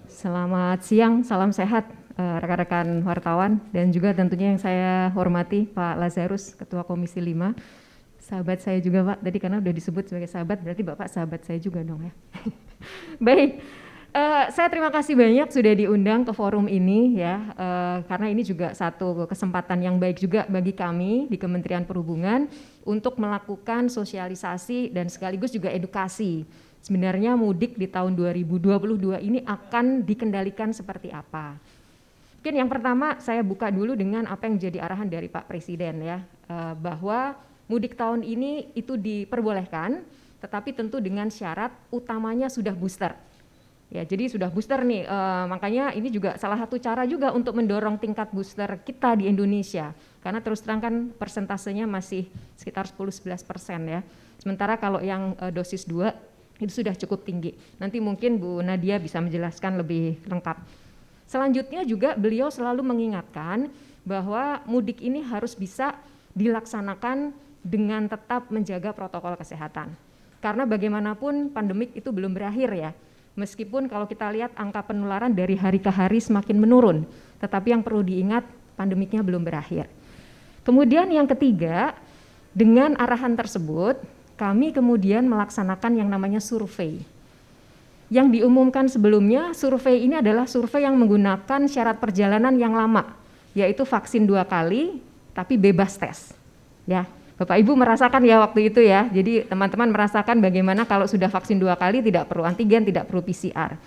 Selamat siang, salam sehat rekan-rekan wartawan dan juga tentunya yang saya hormati Pak Lazarus, Ketua Komisi 5. Sahabat saya juga Pak, tadi karena udah disebut sebagai sahabat, berarti Bapak sahabat saya juga dong ya. Baik, saya terima kasih banyak sudah diundang ke forum ini ya, karena ini juga satu kesempatan yang baik juga bagi kami di Kementerian Perhubungan untuk melakukan sosialisasi dan sekaligus juga edukasi. Sebenarnya mudik di tahun 2022 ini akan dikendalikan seperti apa? Mungkin yang pertama saya buka dulu dengan apa yang jadi arahan dari Pak Presiden ya, bahwa mudik tahun ini itu diperbolehkan, tetapi tentu dengan syarat utamanya sudah booster. Ya, jadi sudah booster nih, makanya ini juga salah satu cara juga untuk mendorong tingkat booster kita di Indonesia, karena terus terang kan persentasenya masih sekitar 10-11% ya. Sementara kalau yang dosis 2 itu sudah cukup tinggi. Nanti mungkin Bu Nadia bisa menjelaskan lebih lengkap. Selanjutnya juga beliau selalu mengingatkan bahwa mudik ini harus bisa dilaksanakan dengan tetap menjaga protokol kesehatan. Karena bagaimanapun pandemik itu belum berakhir ya. Meskipun kalau kita lihat angka penularan dari hari ke hari semakin menurun, tetapi yang perlu diingat pandemiknya belum berakhir. Kemudian yang ketiga, dengan arahan tersebut, kami kemudian melaksanakan yang namanya survei. Yang diumumkan sebelumnya, survei ini adalah survei yang menggunakan syarat perjalanan yang lama, yaitu vaksin 2 kali, tapi bebas tes. Ya, Bapak Ibu merasakan ya waktu itu ya, jadi teman-teman merasakan bagaimana kalau sudah vaksin 2 kali tidak perlu antigen, tidak perlu PCR.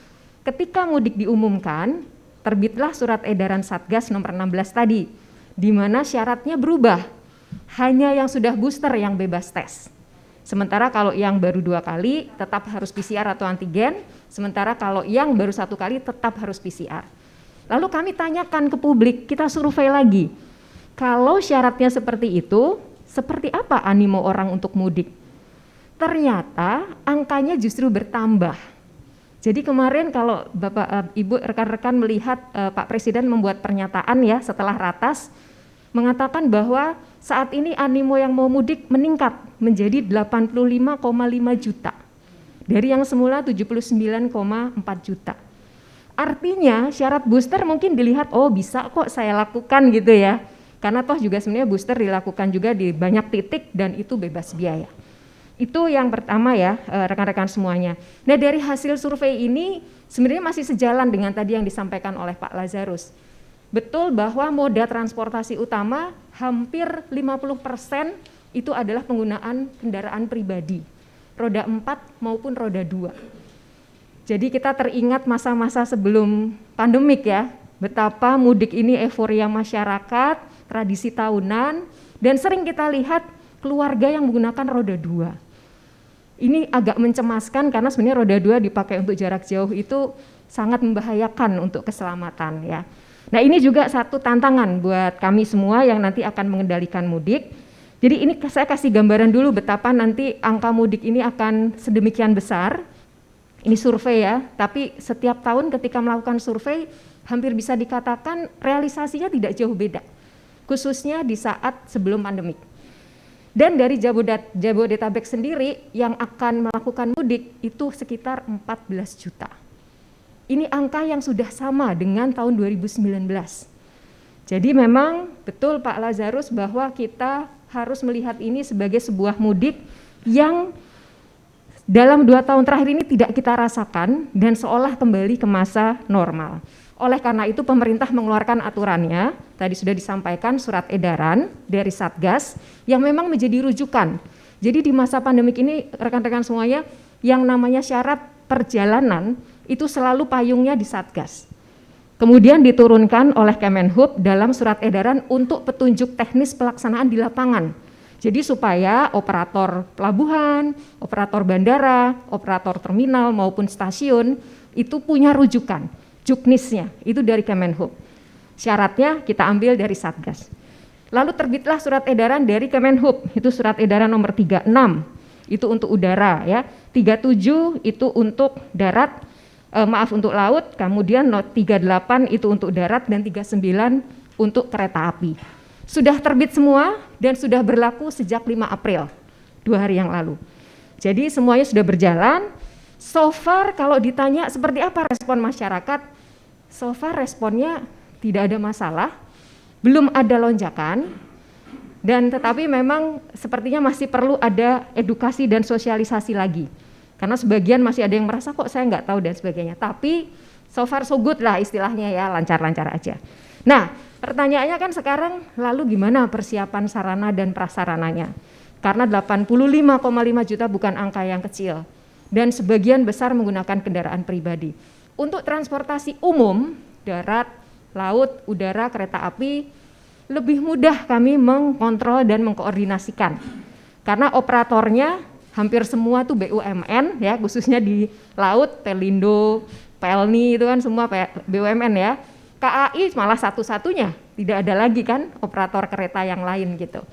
Ketika mudik diumumkan, terbitlah surat edaran Satgas nomor 16 tadi, di mana syaratnya berubah, hanya yang sudah booster yang bebas tes. Sementara kalau yang baru 2 kali tetap harus PCR atau antigen, sementara kalau yang baru 1 kali tetap harus PCR. Lalu kami tanyakan ke publik, kita survei lagi, kalau syaratnya seperti itu, seperti apa animo orang untuk mudik? Ternyata angkanya justru bertambah. Jadi kemarin kalau Bapak, Ibu, rekan-rekan melihat Pak Presiden membuat pernyataan ya setelah ratas, mengatakan bahwa saat ini animo yang mau mudik meningkat menjadi 85,5 juta dari yang semula 79,4 juta. Artinya syarat booster mungkin dilihat, oh bisa kok saya lakukan gitu ya, karena toh juga sebenarnya booster dilakukan juga di banyak titik dan itu bebas biaya. Itu yang pertama ya rekan-rekan semuanya. Nah dari hasil survei ini sebenarnya masih sejalan dengan tadi yang disampaikan oleh Pak Lazarus. Betul bahwa moda transportasi utama hampir 50% itu adalah penggunaan kendaraan pribadi, roda 4 maupun roda 2. Jadi kita teringat masa-masa sebelum pandemik ya, betapa mudik ini euforia masyarakat, tradisi tahunan, dan sering kita lihat keluarga yang menggunakan roda 2. Ini agak mencemaskan karena sebenarnya roda 2 dipakai untuk jarak jauh itu sangat membahayakan untuk keselamatan ya. Nah ini juga satu tantangan buat kami semua yang nanti akan mengendalikan mudik. Jadi ini saya kasih gambaran dulu betapa nanti angka mudik ini akan sedemikian besar. Ini survei ya, tapi setiap tahun ketika melakukan survei hampir bisa dikatakan realisasinya tidak jauh beda. Khususnya di saat sebelum pandemik. Dan dari Jabodetabek sendiri yang akan melakukan mudik itu sekitar 14 juta. Ini angka yang sudah sama dengan tahun 2019. Jadi memang betul Pak Lazarus bahwa kita harus melihat ini sebagai sebuah mudik yang dalam 2 tahun terakhir ini tidak kita rasakan dan seolah kembali ke masa normal. Oleh karena itu pemerintah mengeluarkan aturannya, tadi sudah disampaikan surat edaran dari Satgas yang memang menjadi rujukan. Jadi di masa pandemik ini rekan-rekan semuanya yang namanya syarat perjalanan itu selalu payungnya di Satgas. Kemudian diturunkan oleh Kemenhub dalam surat edaran untuk petunjuk teknis pelaksanaan di lapangan. Jadi supaya operator pelabuhan, operator bandara, operator terminal maupun stasiun itu punya rujukan, juknisnya itu dari Kemenhub. Syaratnya kita ambil dari Satgas. Lalu terbitlah surat edaran dari Kemenhub, itu surat edaran nomor 36, itu untuk udara ya, 37 itu untuk darat, untuk laut, kemudian not 38 itu untuk darat dan 39 untuk kereta api. Sudah terbit semua dan sudah berlaku sejak 5 April, 2 hari yang lalu. Jadi semuanya sudah berjalan. So far kalau ditanya seperti apa respon masyarakat, so far responnya tidak ada masalah, belum ada lonjakan, dan tetapi memang sepertinya masih perlu ada edukasi dan sosialisasi lagi. Karena sebagian masih ada yang merasa kok saya nggak tahu dan sebagainya. Tapi so far so good lah istilahnya ya, lancar-lancar aja. Nah, pertanyaannya kan sekarang lalu gimana persiapan sarana dan prasarananya? Karena 85,5 juta bukan angka yang kecil. Dan sebagian besar menggunakan kendaraan pribadi. Untuk transportasi umum, darat, laut, udara, kereta api, lebih mudah kami mengkontrol dan mengkoordinasikan. Karena operatornya hampir semua tuh BUMN ya, khususnya di laut, Pelindo, Pelni itu kan semua BUMN ya. KAI malah satu-satunya, tidak ada lagi kan operator kereta yang lain gitu.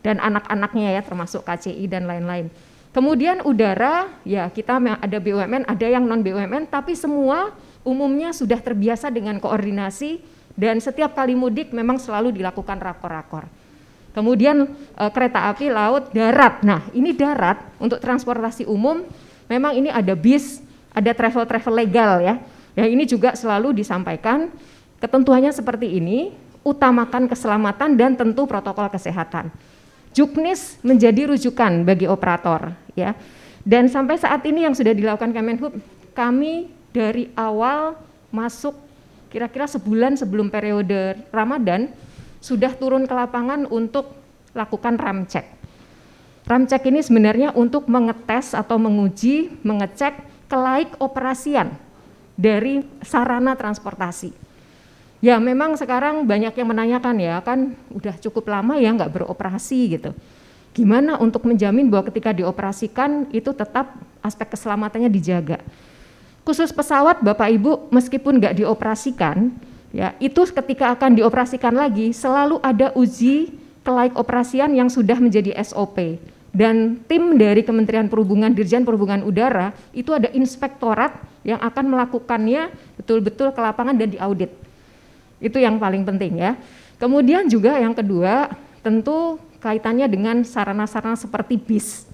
Dan anak-anaknya ya termasuk KCI dan lain-lain. Kemudian udara, ya kita ada BUMN, ada yang non BUMN, tapi semua umumnya sudah terbiasa dengan koordinasi dan setiap kali mudik memang selalu dilakukan rakor-rakor. Kemudian kereta api, laut, darat. Nah ini darat untuk transportasi umum, memang ini ada bis, ada travel legal ya. Ya ini juga selalu disampaikan, ketentuannya seperti ini, utamakan keselamatan dan tentu protokol kesehatan. Juknis menjadi rujukan bagi operator ya. Dan sampai saat ini yang sudah dilakukan Kemenhub, kami dari awal masuk kira-kira sebulan sebelum periode Ramadan sudah turun ke lapangan untuk lakukan ramcek. Ramcek ini sebenarnya untuk mengetes atau menguji, mengecek kelaik operasian dari sarana transportasi. Ya memang sekarang banyak yang menanyakan ya, kan udah cukup lama ya nggak beroperasi gitu. Gimana untuk menjamin bahwa ketika dioperasikan itu tetap aspek keselamatannya dijaga. Khusus pesawat Bapak Ibu meskipun nggak dioperasikan, ya itu ketika akan dioperasikan lagi selalu ada uji kelaik operasian yang sudah menjadi SOP. Dan tim dari Kementerian Perhubungan, Dirjen Perhubungan Udara itu ada inspektorat yang akan melakukannya betul-betul ke lapangan dan diaudit. Itu yang paling penting ya. Kemudian juga yang kedua tentu kaitannya dengan sarana-sarana seperti bis.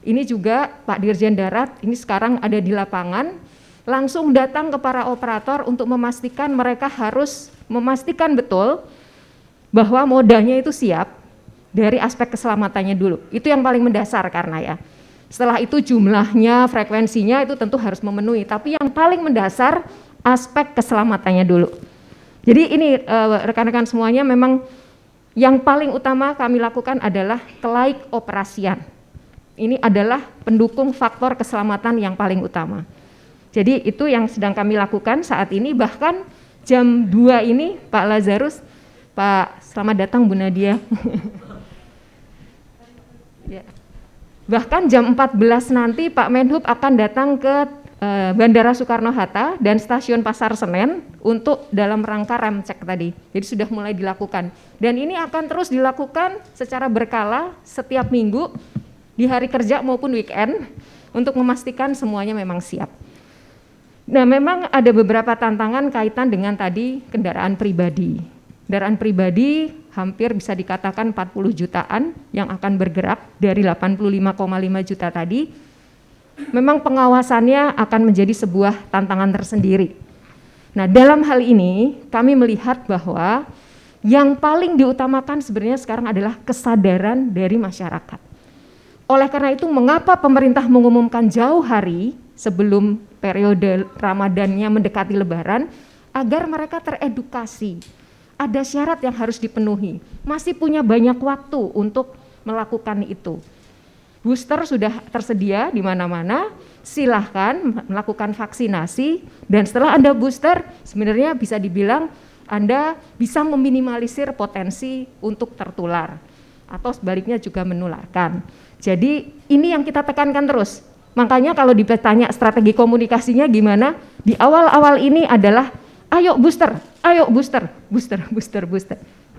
Ini juga Pak Dirjen Darat ini sekarang ada di lapangan, langsung datang ke para operator untuk memastikan mereka harus memastikan betul bahwa modanya itu siap dari aspek keselamatannya dulu. Itu yang paling mendasar karena ya. Setelah itu jumlahnya, frekuensinya itu tentu harus memenuhi, tapi yang paling mendasar aspek keselamatannya dulu. Jadi ini rekan-rekan semuanya memang yang paling utama kami lakukan adalah kelaik operasian. Ini adalah pendukung faktor keselamatan yang paling utama. Jadi itu yang sedang kami lakukan saat ini, bahkan jam 2 ini Pak Lazarus, Pak selamat datang Bu Nadia. Ya. Bahkan jam 14 nanti Pak Menhub akan datang ke Bandara Soekarno-Hatta dan Stasiun Pasar Senen untuk dalam rangka ramcek tadi. Jadi sudah mulai dilakukan. Dan ini akan terus dilakukan secara berkala setiap minggu di hari kerja maupun weekend untuk memastikan semuanya memang siap. Nah memang ada beberapa tantangan kaitan dengan tadi kendaraan pribadi. Kendaraan pribadi hampir bisa dikatakan 40 jutaan yang akan bergerak dari 85,5 juta tadi. Memang pengawasannya akan menjadi sebuah tantangan tersendiri. Nah dalam hal ini kami melihat bahwa yang paling diutamakan sebenarnya sekarang adalah kesadaran dari masyarakat. Oleh karena itu mengapa pemerintah mengumumkan jauh hari sebelum periode Ramadannya mendekati Lebaran, agar mereka teredukasi. Ada syarat yang harus dipenuhi, masih punya banyak waktu untuk melakukan itu. Booster sudah tersedia di mana-mana, silahkan melakukan vaksinasi, dan setelah Anda booster sebenarnya bisa dibilang Anda bisa meminimalisir potensi untuk tertular atau sebaliknya juga menularkan. Jadi ini yang kita tekankan terus. Makanya kalau ditanya strategi komunikasinya gimana, di awal-awal ini adalah ayo booster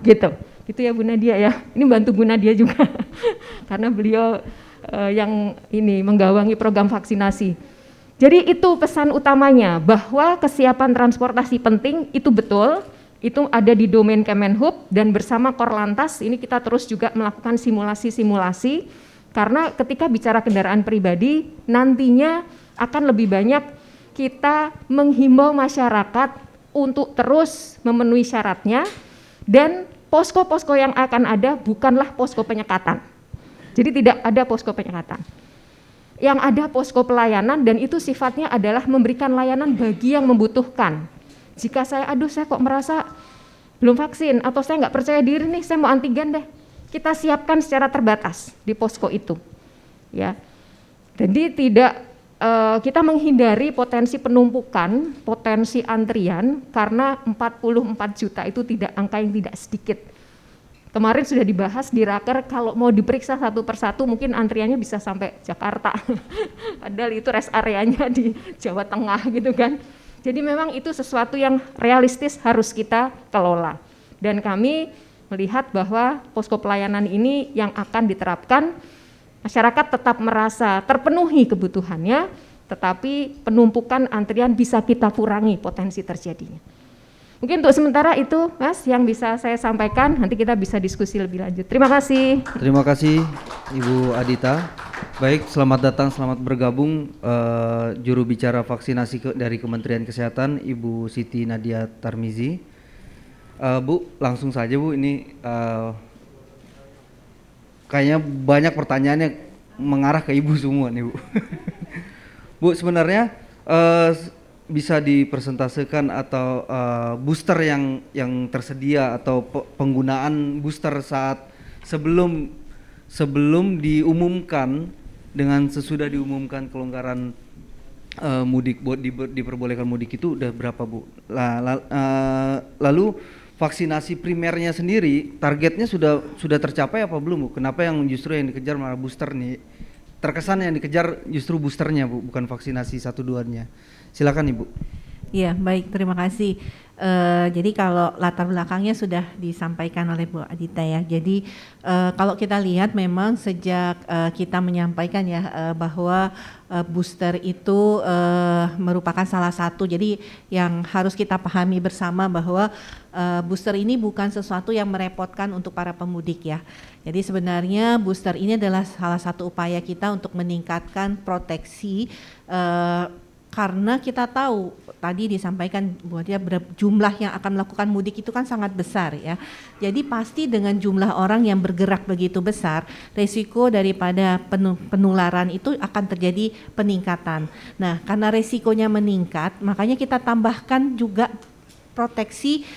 gitu. Itu ya Bu Nadia ya, ini bantu Bu Nadia juga karena beliau yang ini menggawangi program vaksinasi. Jadi itu pesan utamanya, bahwa kesiapan transportasi penting, itu betul, itu ada di domain Kemenhub, dan bersama Korlantas ini kita terus juga melakukan simulasi-simulasi, karena ketika bicara kendaraan pribadi nantinya akan lebih banyak kita menghimbau masyarakat untuk terus memenuhi syaratnya, dan posko-posko yang akan ada bukanlah posko penyekatan. Jadi tidak ada posko penyekatan. Yang ada posko pelayanan, dan itu sifatnya adalah memberikan layanan bagi yang membutuhkan. Jika saya kok merasa belum vaksin, atau saya nggak percaya diri nih, saya mau antigen deh, kita siapkan secara terbatas di posko itu, ya. Jadi kita menghindari potensi penumpukan, potensi antrian, karena 44 juta itu angka yang tidak sedikit. Kemarin sudah dibahas di Raker, kalau mau diperiksa satu persatu mungkin antriannya bisa sampai Jakarta. Padahal itu rest areanya di Jawa Tengah gitu kan. Jadi memang itu sesuatu yang realistis harus kita kelola. Dan kami melihat bahwa posko pelayanan ini yang akan diterapkan, masyarakat tetap merasa terpenuhi kebutuhannya, tetapi penumpukan antrian bisa kita kurangi potensi terjadinya. Mungkin untuk sementara itu, Mas, yang bisa saya sampaikan. Nanti kita bisa diskusi lebih lanjut. Terima kasih. Terima kasih, Ibu Adita. Baik, selamat datang, selamat bergabung juru bicara vaksinasi dari Kementerian Kesehatan, Ibu Siti Nadia Tarmizi. Bu, langsung saja Bu, ini kayaknya banyak pertanyaannya mengarah ke Ibu semua nih Bu. Bu, sebenarnya bisa dipresentasekan atau booster yang tersedia atau penggunaan booster saat sebelum diumumkan dengan sesudah diumumkan kelonggaran mudik, diperbolehkan mudik itu udah berapa Bu? Lalu vaksinasi primernya sendiri targetnya sudah tercapai apa belum Bu? Kenapa yang justru yang dikejar malah booster nih? Terkesan yang dikejar justru boosternya Bu, bukan vaksinasi 1-2-nya. Silakan Ibu. Iya, baik, terima kasih. Jadi kalau latar belakangnya sudah disampaikan oleh Bu Adita ya. Jadi kalau kita lihat memang sejak kita menyampaikan ya bahwa booster itu merupakan salah satu. Jadi yang harus kita pahami bersama bahwa booster ini bukan sesuatu yang merepotkan untuk para pemudik ya. Jadi sebenarnya booster ini adalah salah satu upaya kita untuk meningkatkan proteksi karena kita tahu tadi disampaikan bahwa dia jumlah yang akan melakukan mudik itu kan sangat besar ya. Jadi pasti dengan jumlah orang yang bergerak begitu besar, resiko daripada penularan itu akan terjadi peningkatan. Nah, karena resikonya meningkat, makanya kita tambahkan juga proteksi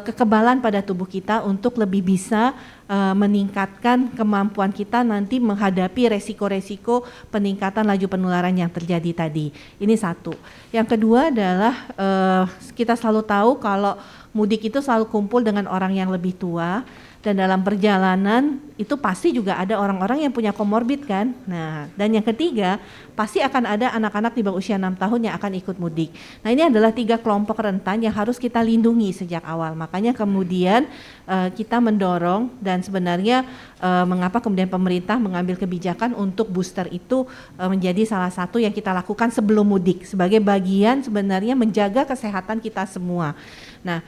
kekebalan pada tubuh kita untuk lebih bisa meningkatkan kemampuan kita nanti menghadapi resiko-resiko peningkatan laju penularan yang terjadi tadi. Ini satu. Yang kedua adalah kita selalu tahu kalau mudik itu selalu kumpul dengan orang yang lebih tua, dan dalam perjalanan itu pasti juga ada orang-orang yang punya komorbid kan. Nah, dan yang ketiga pasti akan ada anak-anak di bawah usia 6 tahun yang akan ikut mudik. Nah, ini adalah 3 kelompok rentan yang harus kita lindungi sejak awal. Makanya kemudian kita mendorong, dan sebenarnya mengapa kemudian pemerintah mengambil kebijakan untuk booster itu menjadi salah satu yang kita lakukan sebelum mudik sebagai bagian sebenarnya menjaga kesehatan kita semua. Nah,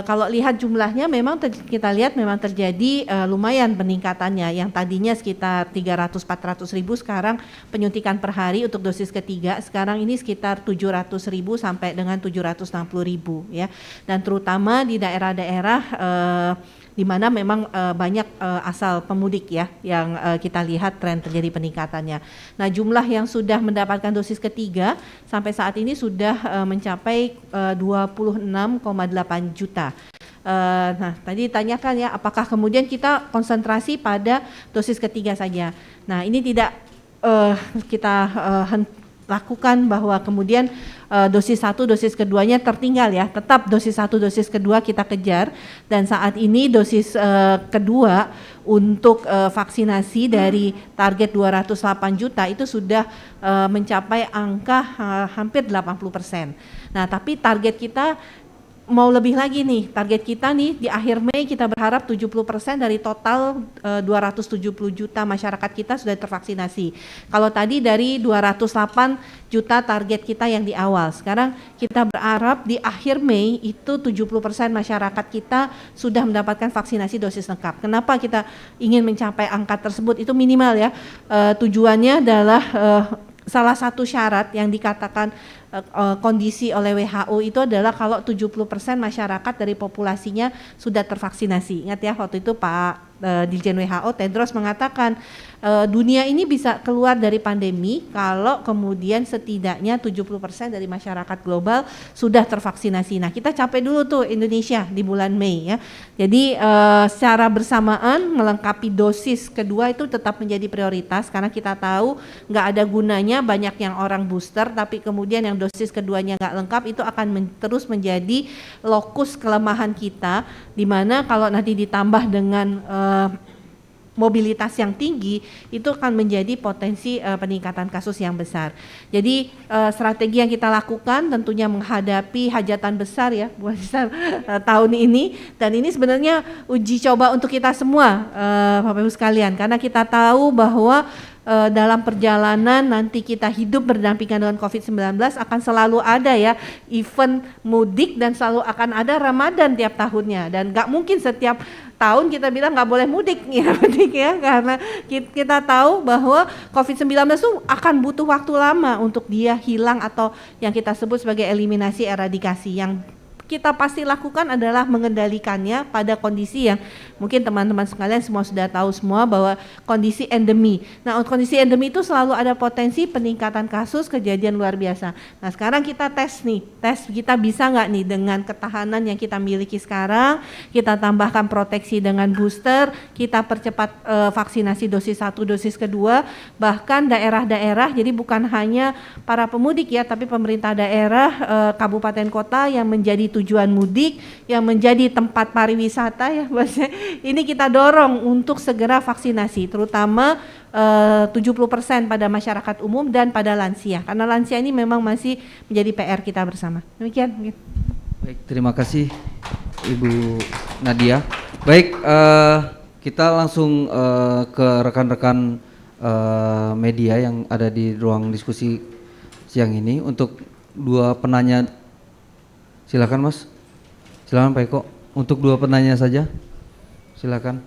kalau lihat jumlahnya memang kita lihat memang terjadi lumayan peningkatannya, yang tadinya sekitar 300-400 ribu, sekarang penyuntikan per hari untuk dosis ketiga sekarang ini sekitar 700 ribu sampai dengan 760 ribu ya, dan terutama di daerah-daerah di mana memang banyak asal pemudik ya yang kita lihat tren terjadi peningkatannya. Nah, jumlah yang sudah mendapatkan dosis ketiga sampai saat ini sudah mencapai 26,8 juta. Nah, tadi ditanyakan ya apakah kemudian kita konsentrasi pada dosis ketiga saja. Nah, ini tidak kita lakukan bahwa kemudian dosis 1, dosis keduanya tertinggal ya, tetap dosis 1, dosis kedua kita kejar, dan saat ini dosis kedua untuk vaksinasi dari target 208 juta itu sudah mencapai angka hampir 80%. Nah, tapi target kita mau lebih lagi nih, target kita nih di akhir Mei kita berharap 70% dari total 270 juta masyarakat kita sudah tervaksinasi. Kalau tadi dari 208 juta target kita yang di awal, sekarang kita berharap di akhir Mei itu 70% masyarakat kita sudah mendapatkan vaksinasi dosis lengkap. Kenapa kita ingin mencapai angka tersebut? Itu minimal ya, tujuannya adalah salah satu syarat yang dikatakan kondisi oleh WHO itu adalah kalau 70% masyarakat dari populasinya sudah tervaksinasi. Ingat ya, waktu itu Pak Dirjen WHO Tedros mengatakan dunia ini bisa keluar dari pandemi kalau kemudian setidaknya 70% dari masyarakat global sudah tervaksinasi. Nah, kita capai dulu tuh Indonesia di bulan Mei ya. Jadi secara bersamaan melengkapi dosis kedua itu tetap menjadi prioritas, karena kita tahu nggak ada gunanya banyak yang orang booster tapi kemudian yang dosis keduanya nggak lengkap, itu akan terus menjadi lokus kelemahan kita, di mana kalau nanti ditambah dengan mobilitas yang tinggi itu akan menjadi potensi peningkatan kasus yang besar. Jadi strategi yang kita lakukan tentunya menghadapi hajatan besar ya buat tahun ini, dan ini sebenarnya uji coba untuk kita semua Bapak Ibu sekalian, karena kita tahu bahwa dalam perjalanan nanti kita hidup berdampingan dengan COVID-19 akan selalu ada ya event mudik, dan selalu akan ada Ramadan tiap tahunnya, dan nggak mungkin setiap tahun kita bilang nggak boleh mudik ya, mudik ya, karena kita tahu bahwa COVID-19 itu akan butuh waktu lama untuk dia hilang, atau yang kita sebut sebagai eliminasi eradikasi. Yang kita pasti lakukan adalah mengendalikannya pada kondisi yang mungkin teman-teman sekalian semua sudah tahu semua, bahwa kondisi endemi. Nah, kondisi endemi itu selalu ada potensi peningkatan kasus, kejadian luar biasa. Nah, sekarang kita tes kita bisa nggak nih dengan ketahanan yang kita miliki sekarang, kita tambahkan proteksi dengan booster, kita percepat vaksinasi dosis 1, dosis kedua, bahkan daerah-daerah, jadi bukan hanya para pemudik ya, tapi pemerintah daerah, kabupaten kota yang menjadi tujuan mudik, yang menjadi tempat pariwisata ya, ini kita dorong untuk segera vaksinasi, terutama 70% pada masyarakat umum dan pada lansia, karena lansia ini memang masih menjadi PR kita bersama. Demikian. Baik, terima kasih Ibu Nadia. Baik, kita langsung ke rekan-rekan media yang ada di ruang diskusi siang ini. Untuk dua penanya, silakan Mas. Silakan Pak Eko. Untuk dua penanya saja. Silakan.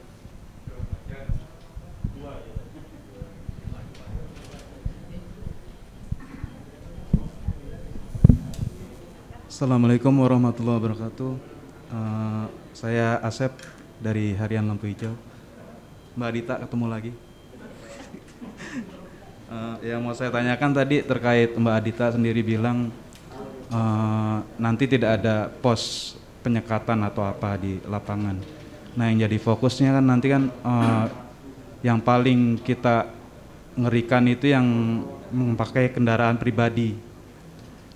Assalamualaikum warahmatullahi wabarakatuh. Saya Asep dari Harian Lampu Hijau. Mbak Adita ketemu lagi. Yang mau saya tanyakan tadi terkait Mbak Adita sendiri bilang nanti tidak ada pos penyekatan atau apa di lapangan. Nah, yang jadi fokusnya kan nanti kan yang paling kita ngerikan itu yang memakai kendaraan pribadi.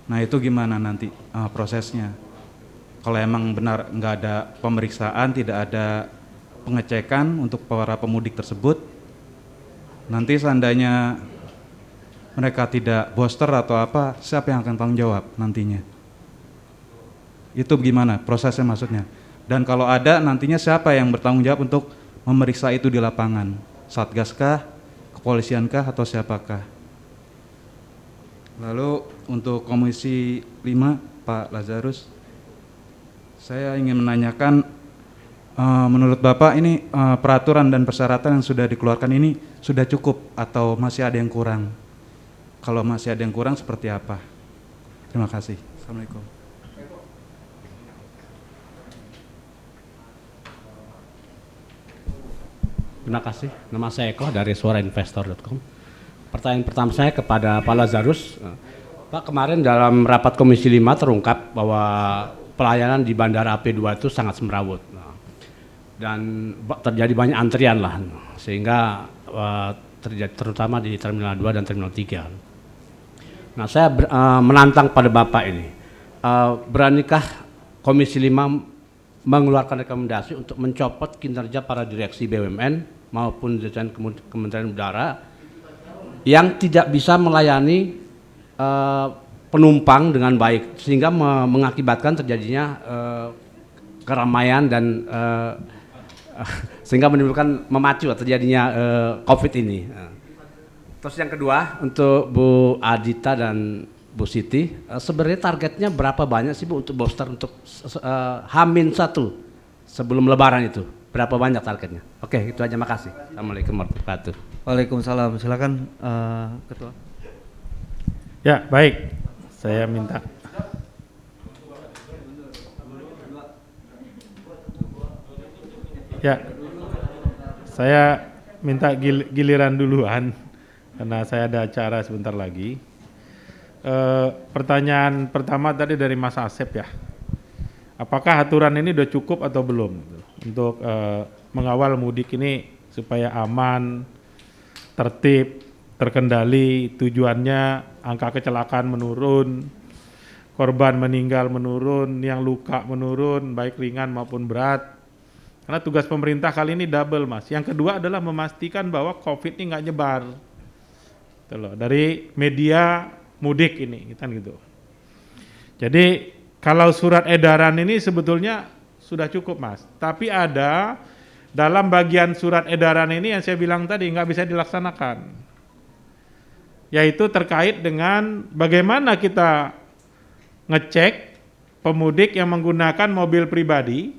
Nah, itu gimana nanti prosesnya? Kalau emang benar nggak ada pemeriksaan, tidak ada pengecekan untuk para pemudik tersebut, nanti seandainya mereka tidak booster atau apa, siapa yang akan tanggung jawab nantinya? Itu gimana prosesnya maksudnya? Dan kalau ada nantinya siapa yang bertanggung jawab untuk memeriksa itu di lapangan? Satgaskah, kepolisiankah, atau siapakah? Lalu untuk Komisi 5, Pak Lazarus, saya ingin menanyakan, menurut Bapak ini peraturan dan persyaratan yang sudah dikeluarkan ini sudah cukup atau masih ada yang kurang? Kalau masih ada yang kurang seperti apa? Terima kasih. Assalamualaikum. Terima kasih. Nama saya Eko dari suarainvestor.com. Pertanyaan pertama saya kepada Pak Lazarus. Pak, kemarin dalam rapat Komisi 5 terungkap bahwa pelayanan di Bandara AP2 itu sangat semrawut. Dan terjadi banyak antrian lah, sehingga terjadi terutama di Terminal 2 dan Terminal 3. Nah, saya menantang pada Bapak ini, beranikah Komisi 5 mengeluarkan rekomendasi untuk mencopot kinerja para direksi BUMN maupun Dirjen Kementerian Udara yang tidak bisa melayani penumpang dengan baik, sehingga mengakibatkan terjadinya keramaian dan sehingga menimbulkan memacu terjadinya COVID ini. Terus yang kedua untuk Bu Adita dan Bu Siti, sebenarnya targetnya berapa banyak sih Bu untuk booster untuk H-1 sebelum Lebaran itu? Berapa banyak targetnya? Oke, itu aja, makasih. Assalamualaikum warahmatullahi wabarakatuh. Waalaikumsalam. Silakan Ketua. Ya, baik. Saya minta. Ya, saya minta giliran duluan karena saya ada acara sebentar lagi. Pertanyaan pertama tadi dari Mas Asep ya. Apakah aturan ini udah cukup atau belum untuk mengawal mudik ini supaya aman, tertib, terkendali, tujuannya angka kecelakaan menurun, korban meninggal menurun, yang luka menurun, baik ringan maupun berat. Karena tugas pemerintah kali ini double, Mas. Yang kedua adalah memastikan bahwa COVID ini nggak nyebar. Gitu loh, dari media mudik ini, kan gitu. Jadi kalau surat edaran ini sebetulnya sudah cukup, Mas. Tapi ada dalam bagian surat edaran ini yang saya bilang tadi nggak bisa dilaksanakan. Yaitu terkait dengan bagaimana kita ngecek pemudik yang menggunakan mobil pribadi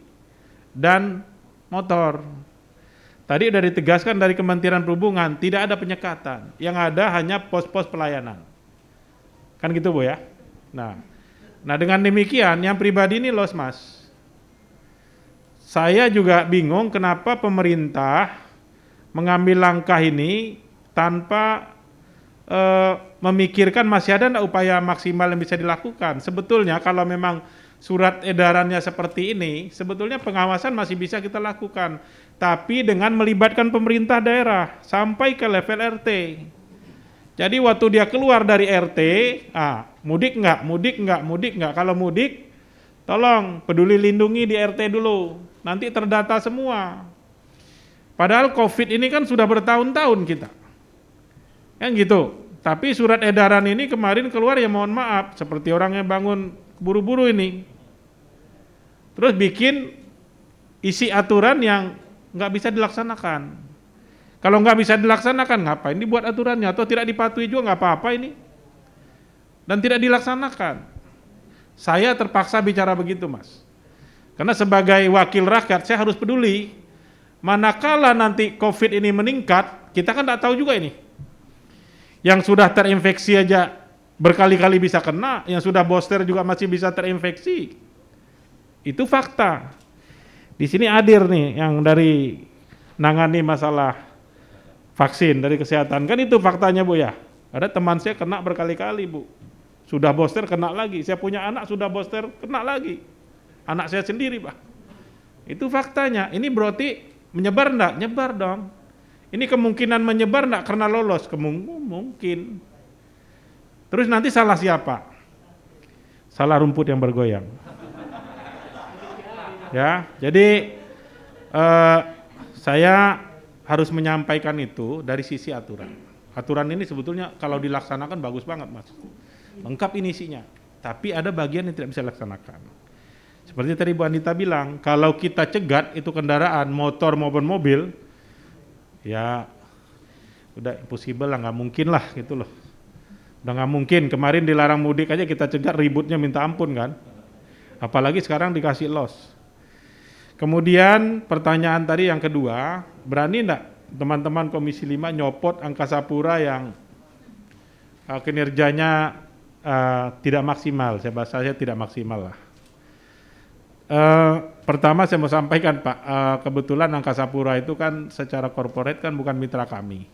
dan motor. Tadi sudah ditegaskan dari Kementerian Perhubungan, tidak ada penyekatan. Yang ada hanya pos-pos pelayanan. Kan gitu, Bu ya? Nah dengan demikian yang pribadi ini loss, Mas. Saya juga bingung kenapa pemerintah mengambil langkah ini tanpa memikirkan masih ada enggak upaya maksimal yang bisa dilakukan. Sebetulnya kalau memang surat edarannya seperti ini, sebetulnya pengawasan masih bisa kita lakukan, tapi dengan melibatkan pemerintah daerah sampai ke level RT. Jadi waktu dia keluar dari RT, mudik enggak. Kalau mudik, tolong peduli lindungi di RT dulu, nanti terdata semua. Padahal COVID ini kan sudah bertahun-tahun kita, kan gitu. Tapi surat edaran ini kemarin keluar ya mohon maaf, seperti orang yang bangun buru-buru ini. Terus bikin isi aturan yang nggak bisa dilaksanakan. Kalau nggak bisa dilaksanakan, ngapain dibuat aturannya? Atau tidak dipatuhi juga nggak apa-apa ini. Dan tidak dilaksanakan. Saya terpaksa bicara begitu, Mas. Karena sebagai wakil rakyat, saya harus peduli. Manakala nanti COVID ini meningkat, kita kan nggak tahu juga ini. Yang sudah terinfeksi aja berkali-kali bisa kena, yang sudah booster juga masih bisa terinfeksi. Itu fakta. Di sini hadir nih yang dari nangani masalah vaksin dari kesehatan. Kan itu faktanya, Bu ya. Ada teman saya kena berkali-kali, Bu. Sudah booster kena lagi. Saya punya anak sudah booster kena lagi. Anak saya sendiri, Pak. Itu faktanya. Ini berarti menyebar enggak? Nyebar dong. Ini kemungkinan menyebar enggak karena lolos? Mungkin. Terus nanti salah siapa? Salah rumput yang bergoyang. Ya, jadi saya harus menyampaikan itu dari sisi aturan. Aturan ini sebetulnya kalau dilaksanakan bagus banget, Mas. Lengkap ini isinya. Tapi ada bagian yang tidak bisa dilaksanakan. Seperti tadi Bu Anita bilang, kalau kita cegat itu kendaraan, motor maupun mobil, ya udah impossible lah, nggak mungkin lah gitu loh. Udah nggak mungkin, kemarin dilarang mudik aja kita cegat ributnya minta ampun kan. Apalagi sekarang dikasih loss. Kemudian pertanyaan tadi yang kedua, berani enggak teman-teman Komisi 5 nyopot Angkasa Pura yang kinerjanya tidak maksimal, saya tidak maksimal lah. Pertama saya mau sampaikan Pak, kebetulan Angkasa Pura itu kan secara korporat kan bukan mitra kami.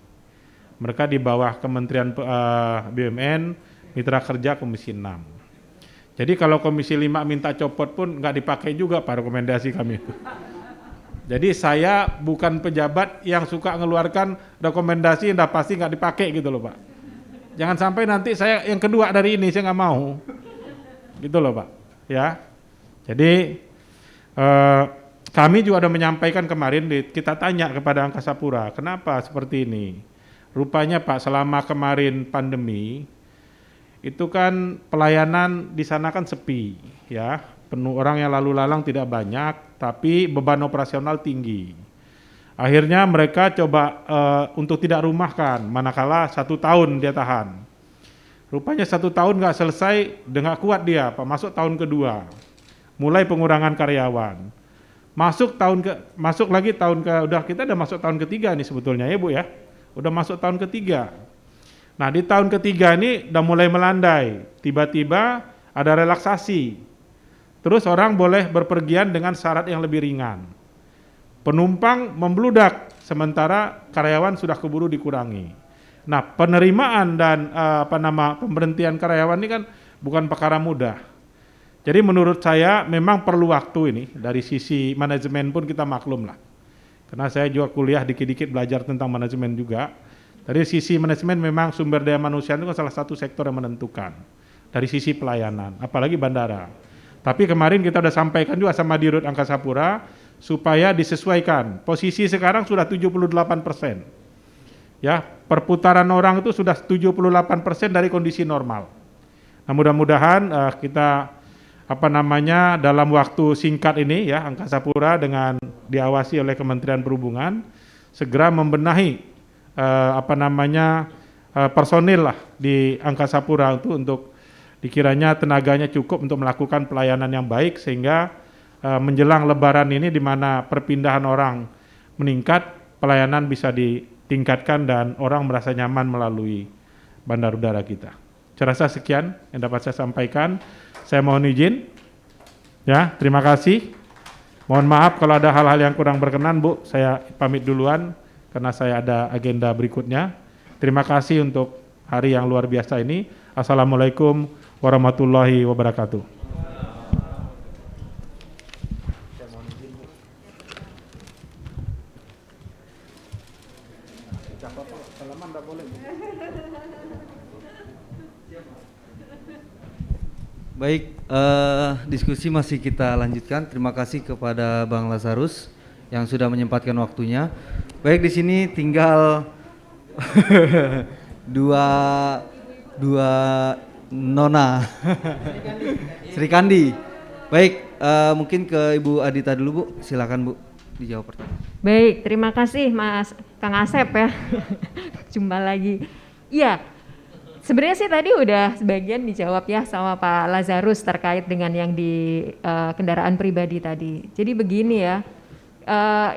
Mereka di bawah Kementerian BUMN, mitra kerja Komisi 6. Jadi kalau Komisi 5 minta copot pun nggak dipakai juga Pak rekomendasi kami itu. Jadi saya bukan pejabat yang suka ngeluarkan rekomendasi yang udah pasti nggak dipakai gitu loh Pak. Jangan sampai nanti saya yang kedua dari ini saya nggak mau, gitu loh Pak. Ya, jadi kami juga ada menyampaikan kemarin, kita tanya kepada Angkasa Pura, kenapa seperti ini? Rupanya Pak selama kemarin pandemi itu kan pelayanan di sana kan sepi, ya penuh orang yang lalu lalang tidak banyak, tapi beban operasional tinggi. Akhirnya mereka coba untuk tidak rumahkan, manakala 1 tahun dia tahan. Rupanya 1 tahun nggak selesai, nggak kuat dia, Pak. Masuk tahun kedua, mulai pengurangan karyawan. Masuk lagi tahun udah kita udah masuk tahun ketiga nih sebetulnya ya Bu ya, udah masuk tahun ketiga. Nah di tahun ketiga ini udah mulai melandai, tiba-tiba ada relaksasi. Terus orang boleh berpergian dengan syarat yang lebih ringan. Penumpang membludak, sementara karyawan sudah keburu dikurangi. Nah penerimaan dan pemberhentian karyawan ini kan bukan perkara mudah. Jadi menurut saya memang perlu waktu ini, dari sisi manajemen pun kita maklum lah. Karena saya juga kuliah dikit-dikit belajar tentang manajemen juga. Dari sisi manajemen memang sumber daya manusia itu salah satu sektor yang menentukan. Dari sisi pelayanan, apalagi bandara. Tapi kemarin kita sudah sampaikan juga sama Dirut Angkasa Pura, supaya disesuaikan. Posisi sekarang sudah 78%. Ya, perputaran orang itu sudah 78% dari kondisi normal. Nah mudah-mudahan kita dalam waktu singkat ini ya Angkasa Pura dengan diawasi oleh Kementerian Perhubungan segera membenahi personil lah di Angkasa Pura untuk dikiranya tenaganya cukup untuk melakukan pelayanan yang baik sehingga menjelang Lebaran ini di mana perpindahan orang meningkat, pelayanan bisa ditingkatkan dan orang merasa nyaman melalui bandar udara kita. Saya rasa sekian yang dapat saya sampaikan. Saya mohon izin. Ya, terima kasih. Mohon maaf kalau ada hal-hal yang kurang berkenan, Bu. Saya pamit duluan karena saya ada agenda berikutnya. Terima kasih untuk hari yang luar biasa ini. Assalamualaikum warahmatullahi wabarakatuh. Baik, diskusi masih kita lanjutkan. Terima kasih kepada Bang Lazarus yang sudah menyempatkan waktunya. Baik, di sini tinggal dua nona Sri Kandi. Baik, mungkin ke Ibu Adita dulu Bu, silakan Bu dijawab pertanyaan. Baik, terima kasih Mas Kang Asep ya. Jumpa lagi. Iya, sebenarnya sih tadi udah sebagian dijawab ya sama Pak Lazarus terkait dengan yang di kendaraan pribadi tadi. Jadi begini ya,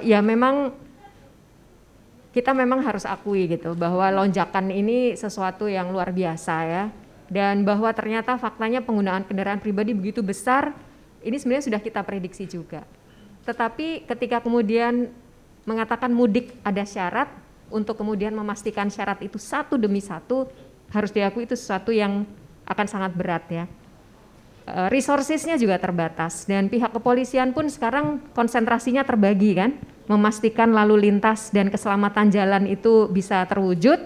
ya memang kita memang harus akui gitu bahwa lonjakan ini sesuatu yang luar biasa ya. Dan bahwa ternyata faktanya penggunaan kendaraan pribadi begitu besar, ini sebenarnya sudah kita prediksi juga. Tetapi ketika kemudian mengatakan mudik ada syarat, untuk kemudian memastikan syarat itu satu demi satu, harus diakui itu sesuatu yang akan sangat berat ya. Resourcesnya juga terbatas dan pihak kepolisian pun sekarang konsentrasinya terbagi kan, memastikan lalu lintas dan keselamatan jalan itu bisa terwujud,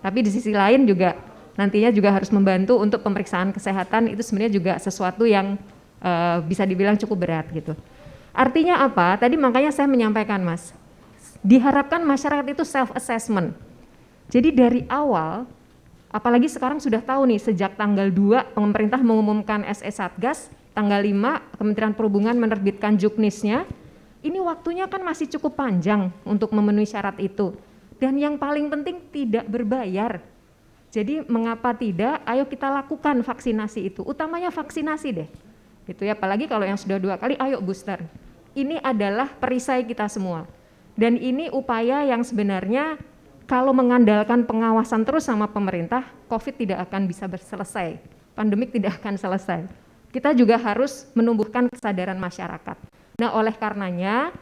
tapi di sisi lain juga nantinya juga harus membantu untuk pemeriksaan kesehatan, itu sebenarnya juga sesuatu yang bisa dibilang cukup berat gitu. Artinya apa? Tadi makanya saya menyampaikan Mas, diharapkan masyarakat itu self-assessment. Jadi dari awal, apalagi sekarang sudah tahu nih sejak tanggal 2 pemerintah mengumumkan SE Satgas, tanggal 5 Kementerian Perhubungan menerbitkan juknisnya, ini waktunya kan masih cukup panjang untuk memenuhi syarat itu. Dan yang paling penting tidak berbayar. Jadi mengapa tidak, ayo kita lakukan vaksinasi itu, utamanya vaksinasi deh. Gitu ya, apalagi kalau yang sudah 2 kali, ayo booster. Ini adalah perisai kita semua. Dan ini upaya yang sebenarnya kalau mengandalkan pengawasan terus sama pemerintah, COVID tidak akan bisa selesai, pandemik tidak akan selesai. Kita juga harus menumbuhkan kesadaran masyarakat. Nah oleh karenanya,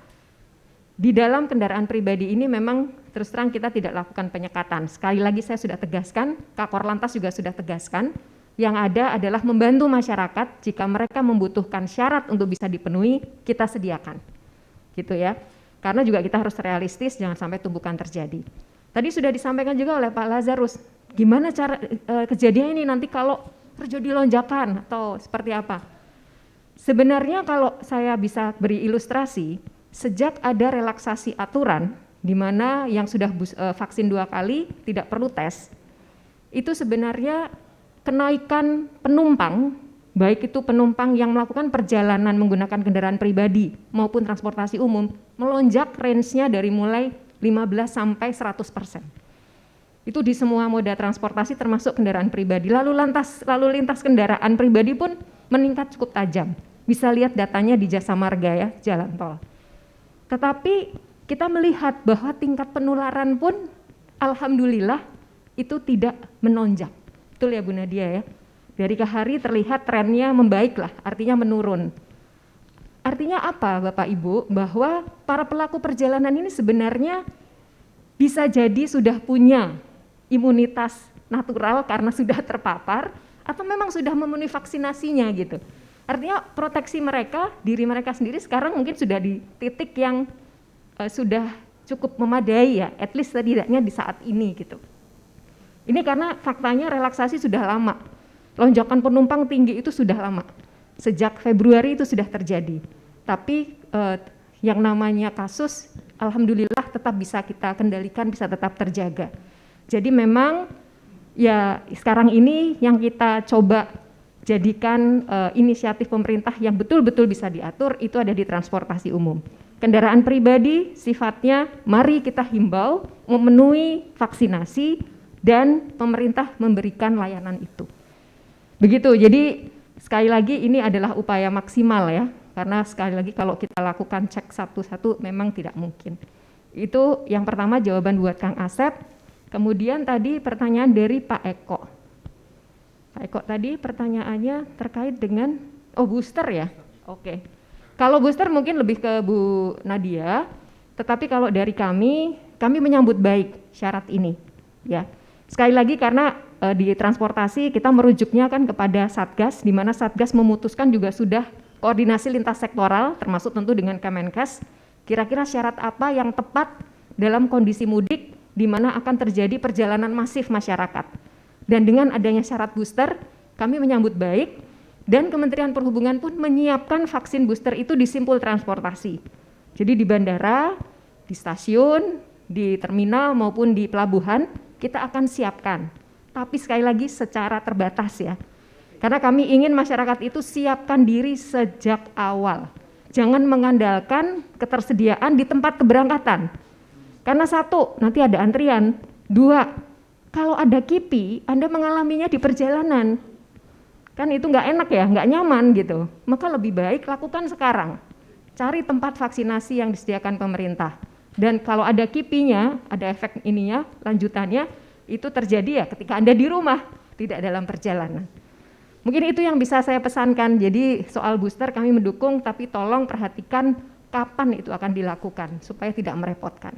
di dalam kendaraan pribadi ini memang terus terang kita tidak lakukan penyekatan. Sekali lagi saya sudah tegaskan, Kakor Lantas juga sudah tegaskan, yang ada adalah membantu masyarakat jika mereka membutuhkan syarat untuk bisa dipenuhi, kita sediakan. Gitu ya. Karena juga kita harus realistis, jangan sampai tumbukan terjadi. Tadi sudah disampaikan juga oleh Pak Lazarus, gimana cara kejadian ini nanti kalau terjadi lonjakan atau seperti apa. Sebenarnya kalau saya bisa beri ilustrasi, sejak ada relaksasi aturan, di mana yang sudah vaksin 2 kali tidak perlu tes, itu sebenarnya kenaikan penumpang, baik itu penumpang yang melakukan perjalanan menggunakan kendaraan pribadi maupun transportasi umum, melonjak range-nya dari mulai 15 sampai 100%. Itu di semua moda transportasi termasuk kendaraan pribadi. Lalu lintas kendaraan pribadi pun meningkat cukup tajam. Bisa lihat datanya di Jasa Marga ya, jalan tol. Tetapi kita melihat bahwa tingkat penularan pun alhamdulillah itu tidak menonjak. Betul ya Bu Nadia ya? Dari ke hari terlihat trennya membaik lah, artinya menurun. Artinya apa Bapak Ibu? Bahwa para pelaku perjalanan ini sebenarnya bisa jadi sudah punya imunitas natural karena sudah terpapar, atau memang sudah memenuhi vaksinasinya gitu. Artinya proteksi mereka, diri mereka sendiri sekarang mungkin sudah di titik yang sudah cukup memadai ya, at least setidaknya di saat ini gitu. Ini karena faktanya relaksasi sudah lama. Lonjakan penumpang tinggi itu sudah lama. Sejak Februari itu sudah terjadi. Tapi yang namanya kasus alhamdulillah tetap bisa kita kendalikan, bisa tetap terjaga. Jadi memang ya sekarang ini yang kita coba jadikan inisiatif pemerintah yang betul-betul bisa diatur itu ada di transportasi umum. Kendaraan pribadi sifatnya mari kita himbau memenuhi vaksinasi dan pemerintah memberikan layanan itu. Begitu, jadi sekali lagi ini adalah upaya maksimal ya, karena sekali lagi kalau kita lakukan cek satu-satu memang tidak mungkin. Itu yang pertama jawaban buat Kang Asep. Kemudian tadi pertanyaan dari Pak Eko. Pak Eko tadi pertanyaannya terkait dengan, booster ya? Oke. Kalau booster mungkin lebih ke Bu Nadia, tetapi kalau dari kami menyambut baik syarat ini. Ya, sekali lagi karena di transportasi kita merujuknya kan kepada Satgas, di mana Satgas memutuskan juga sudah koordinasi lintas sektoral, termasuk tentu dengan Kemenkes, kira-kira syarat apa yang tepat dalam kondisi mudik, di mana akan terjadi perjalanan masif masyarakat. Dan dengan adanya syarat booster, kami menyambut baik, dan Kementerian Perhubungan pun menyiapkan vaksin booster itu di simpul transportasi. Jadi di bandara, di stasiun, di terminal maupun di pelabuhan, kita akan siapkan. Tapi sekali lagi secara terbatas ya. Karena kami ingin masyarakat itu siapkan diri sejak awal. Jangan mengandalkan ketersediaan di tempat keberangkatan. Karena satu, nanti ada antrian. Dua, kalau ada KIPI, Anda mengalaminya di perjalanan. Kan itu nggak enak ya, nggak nyaman gitu. Maka lebih baik lakukan sekarang. Cari tempat vaksinasi yang disediakan pemerintah. Dan kalau ada KIPI-nya, ada efek ininya, lanjutannya, itu terjadi ya ketika Anda di rumah, tidak dalam perjalanan. Mungkin itu yang bisa saya pesankan. Jadi soal booster kami mendukung, tapi tolong perhatikan kapan itu akan dilakukan supaya tidak merepotkan.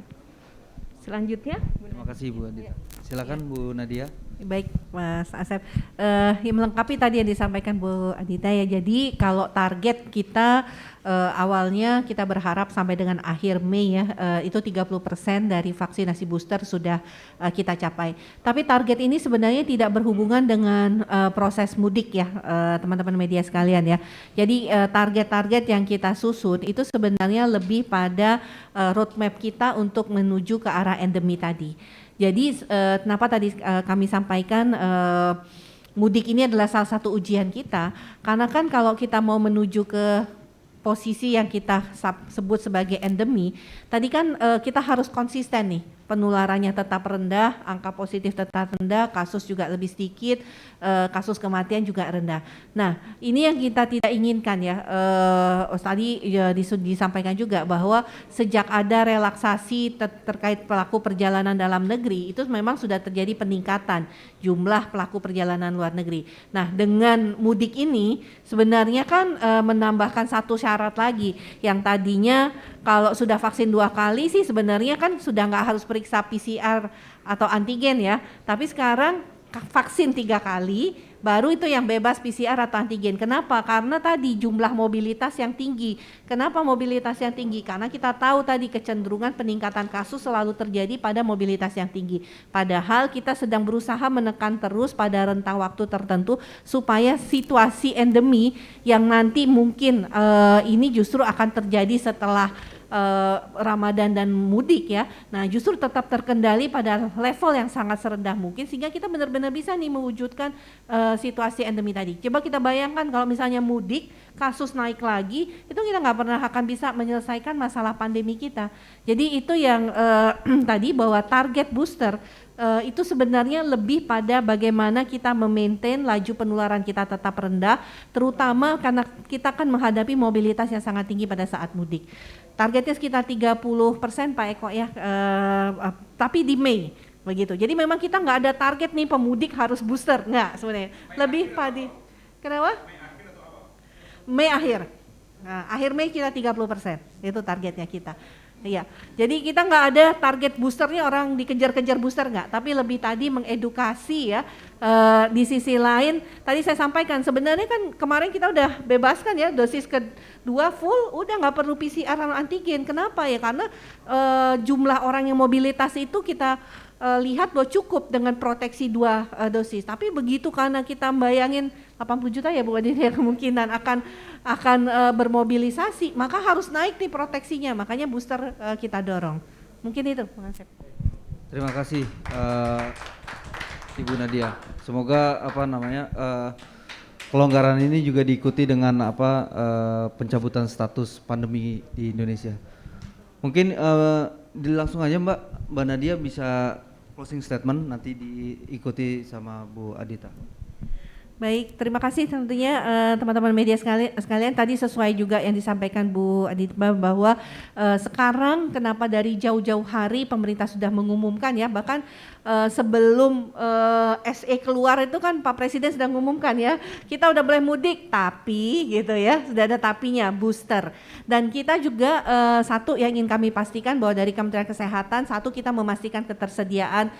Selanjutnya, Terima kasih Bu Adita. Silakan Bu Nadia. Baik Mas Asep, melengkapi tadi yang disampaikan Bu Adita ya. Jadi kalau target kita awalnya kita berharap sampai dengan akhir Mei ya, itu 30% dari vaksinasi booster sudah kita capai. Tapi target ini sebenarnya tidak berhubungan dengan proses mudik ya teman-teman media sekalian ya. Jadi target-target yang kita susun itu sebenarnya lebih pada roadmap kita untuk menuju ke arah endemi tadi. Jadi kenapa tadi kami sampaikan mudik ini adalah salah satu ujian kita, karena kan kalau kita mau menuju ke posisi yang kita sebut sebagai endemi, tadi kan kita harus konsisten nih, penularannya tetap rendah, angka positif tetap rendah, kasus juga lebih sedikit, kasus kematian juga rendah. Nah, ini yang kita tidak inginkan ya. Tadi ya, disampaikan juga bahwa sejak ada relaksasi terkait pelaku perjalanan dalam negeri, itu memang sudah terjadi peningkatan jumlah pelaku perjalanan luar negeri. Nah, dengan mudik ini sebenarnya kan menambahkan satu syarat lagi, yang tadinya kalau sudah vaksin 2 kali sih sebenarnya kan sudah nggak harus periksa PCR atau antigen ya, tapi sekarang vaksin 3 kali baru itu yang bebas PCR atau antigen. Kenapa? Karena tadi jumlah mobilitas yang tinggi. Kenapa mobilitas yang tinggi? Karena kita tahu tadi kecenderungan peningkatan kasus selalu terjadi pada mobilitas yang tinggi. Padahal kita sedang berusaha menekan terus pada rentang waktu tertentu supaya situasi endemi yang nanti mungkin ini justru akan terjadi setelah Ramadan dan mudik ya. Nah, justru tetap terkendali pada level yang sangat serendah mungkin sehingga kita benar-benar bisa nih mewujudkan situasi endemi tadi. Coba kita bayangkan kalau misalnya mudik, kasus naik lagi, itu kita nggak pernah akan bisa menyelesaikan masalah pandemi kita. Jadi itu yang tadi bahwa target booster itu sebenarnya lebih pada bagaimana kita memaintain laju penularan kita tetap rendah, terutama karena kita akan menghadapi mobilitas yang sangat tinggi pada saat mudik. Targetnya sekitar 30% Pak Eko ya, tapi di Mei. begitu. Jadi memang kita nggak ada target nih pemudik harus booster, nggak sebenarnya. Lebih padi. Kenapa? Mei akhir. Nah, akhir Mei kita 30%, itu targetnya kita. Iya, jadi kita nggak ada target boosternya orang dikejar-kejar booster nggak, tapi lebih tadi mengedukasi ya. Di sisi lain, tadi saya sampaikan sebenarnya kan kemarin kita udah bebaskan ya dosis kedua full, udah nggak perlu PCR sama antigen. Kenapa ya? Karena jumlah orang yang mobilitas itu kita lihat bahwa cukup dengan proteksi 2 dosis. Tapi begitu karena kita bayangin 80 juta ya Bu Aditya kemungkinan akan bermobilisasi, maka harus naik nih proteksinya, makanya booster kita dorong. Mungkin itu, Bang Asep. Terima kasih Ibu Nadia. Semoga kelonggaran ini juga diikuti dengan pencabutan status pandemi di Indonesia. Mungkin langsung aja Mbak Nadia bisa closing statement, nanti diikuti sama Bu Adita. Baik, terima kasih tentunya teman-teman media sekalian. Tadi sesuai juga yang disampaikan Bu Adita bahwa sekarang kenapa dari jauh-jauh hari pemerintah sudah mengumumkan ya, bahkan sebelum SE keluar itu kan Pak Presiden sudah mengumumkan ya, kita udah boleh mudik, tapi gitu ya, sudah ada tapinya, booster. Dan kita juga satu yang ingin kami pastikan bahwa dari Kementerian Kesehatan, satu kita memastikan ketersediaan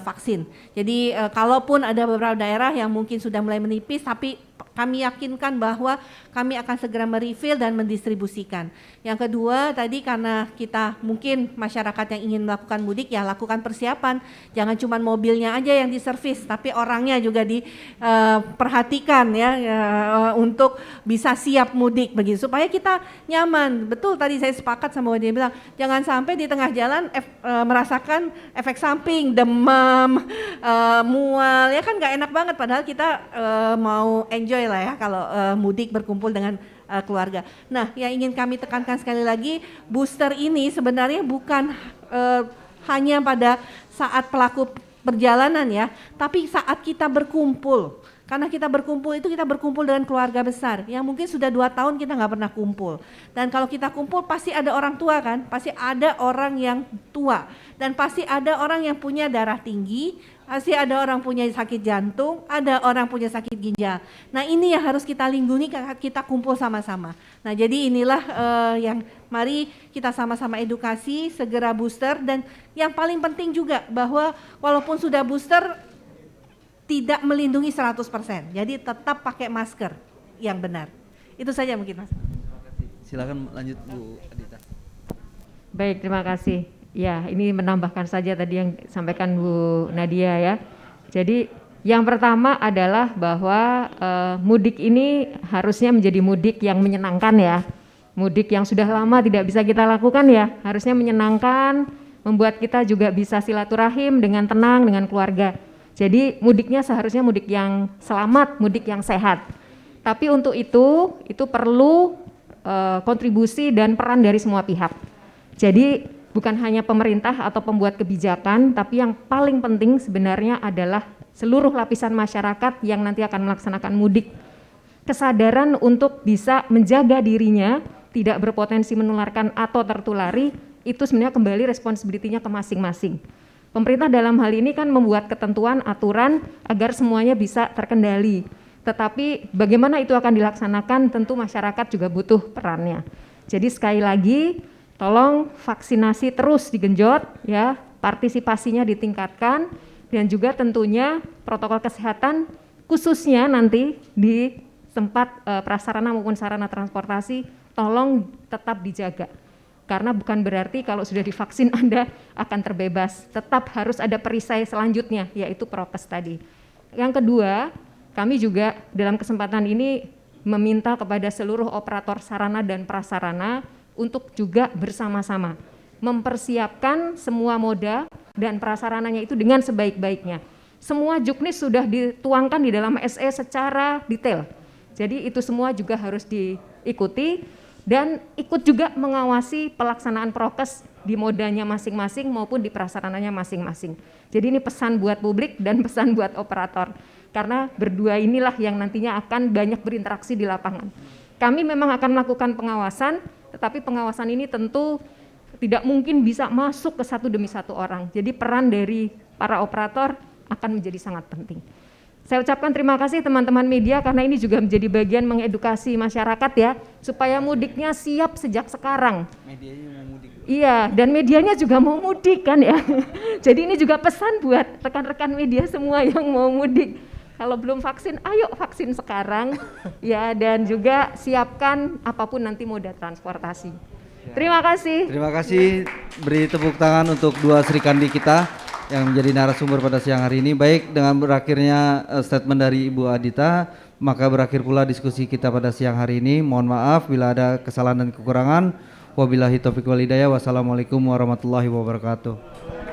vaksin. Jadi kalaupun ada beberapa daerah yang mungkin sudah mulai menipis, tapi kami yakinkan bahwa kami akan segera merefill dan mendistribusikan. Yang kedua tadi karena kita mungkin masyarakat yang ingin melakukan mudik ya lakukan persiapan, jangan cuma mobilnya aja yang diservis, tapi orangnya juga diperhatikan ya untuk bisa siap mudik begitu supaya kita nyaman. Betul tadi saya sepakat sama dia bilang jangan sampai di tengah jalan merasakan efek samping, demam, mual ya kan nggak enak banget padahal kita mau enjoy lah ya kalau mudik berkumpul dengan keluarga. Nah, yang ingin kami tekankan sekali lagi, booster ini sebenarnya bukan hanya pada saat pelaku perjalanan ya, tapi saat kita berkumpul. Karena kita berkumpul itu kita berkumpul dengan keluarga besar yang mungkin sudah 2 tahun kita nggak pernah kumpul. Dan kalau kita kumpul pasti ada orang tua kan, pasti ada orang yang tua dan pasti ada orang yang punya darah tinggi, pasti ada orang punya sakit jantung, ada orang punya sakit ginjal. Nah ini yang harus kita lindungi, kita kumpul sama-sama. Nah jadi inilah yang mari kita sama-sama edukasi, segera booster dan yang paling penting juga bahwa walaupun sudah booster tidak melindungi 100%, jadi tetap pakai masker yang benar. Itu saja mungkin Mas. Silakan lanjut Bu Adita. Baik, terima kasih. Ya, ini menambahkan saja tadi yang disampaikan Bu Nadia ya. Jadi yang pertama adalah bahwa mudik ini harusnya menjadi mudik yang menyenangkan ya. Mudik yang sudah lama tidak bisa kita lakukan ya, harusnya menyenangkan, membuat kita juga bisa silaturahim dengan tenang dengan keluarga. Jadi mudiknya seharusnya mudik yang selamat, mudik yang sehat. Tapi untuk itu perlu kontribusi dan peran dari semua pihak. Jadi bukan hanya pemerintah atau pembuat kebijakan, tapi yang paling penting sebenarnya adalah seluruh lapisan masyarakat yang nanti akan melaksanakan mudik. Kesadaran untuk bisa menjaga dirinya, tidak berpotensi menularkan atau tertulari, itu sebenarnya kembali responsibility-nya ke masing-masing. Pemerintah dalam hal ini kan membuat ketentuan, aturan agar semuanya bisa terkendali. Tetapi bagaimana itu akan dilaksanakan tentu masyarakat juga butuh perannya. Jadi sekali lagi tolong vaksinasi terus digenjot ya, partisipasinya ditingkatkan dan juga tentunya protokol kesehatan khususnya nanti di tempat prasarana maupun sarana transportasi tolong tetap dijaga. Karena bukan berarti kalau sudah divaksin Anda akan terbebas, tetap harus ada perisai selanjutnya, yaitu prokes tadi. Yang kedua, kami juga dalam kesempatan ini meminta kepada seluruh operator sarana dan prasarana untuk juga bersama-sama mempersiapkan semua moda dan prasarananya itu dengan sebaik-baiknya. Semua juknis sudah dituangkan di dalam SE secara detail, jadi itu semua juga harus diikuti. Dan ikut juga mengawasi pelaksanaan prokes di modanya masing-masing maupun di prasarananya masing-masing. Jadi ini pesan buat publik dan pesan buat operator. Karena berdua inilah yang nantinya akan banyak berinteraksi di lapangan. Kami memang akan melakukan pengawasan, tetapi pengawasan ini tentu tidak mungkin bisa masuk ke satu demi satu orang. Jadi peran dari para operator akan menjadi sangat penting. Saya ucapkan terima kasih teman-teman media karena ini juga menjadi bagian mengedukasi masyarakat ya, supaya mudiknya siap sejak sekarang. Medianya mau mudik. Iya, dan medianya juga mau mudik kan ya. Jadi ini juga pesan buat rekan-rekan media semua yang mau mudik. Kalau belum vaksin, ayo vaksin sekarang ya, dan juga siapkan apapun nanti moda transportasi. Terima kasih. Terima kasih, beri tepuk tangan untuk dua Sri Kandi kita yang menjadi narasumber pada siang hari ini. Baik, dengan berakhirnya statement dari Ibu Adita, maka berakhir pula diskusi kita pada siang hari ini. Mohon maaf bila ada kesalahan dan kekurangan. Wabillahi taufiq wal hidayah. Wassalamualaikum warahmatullahi wabarakatuh.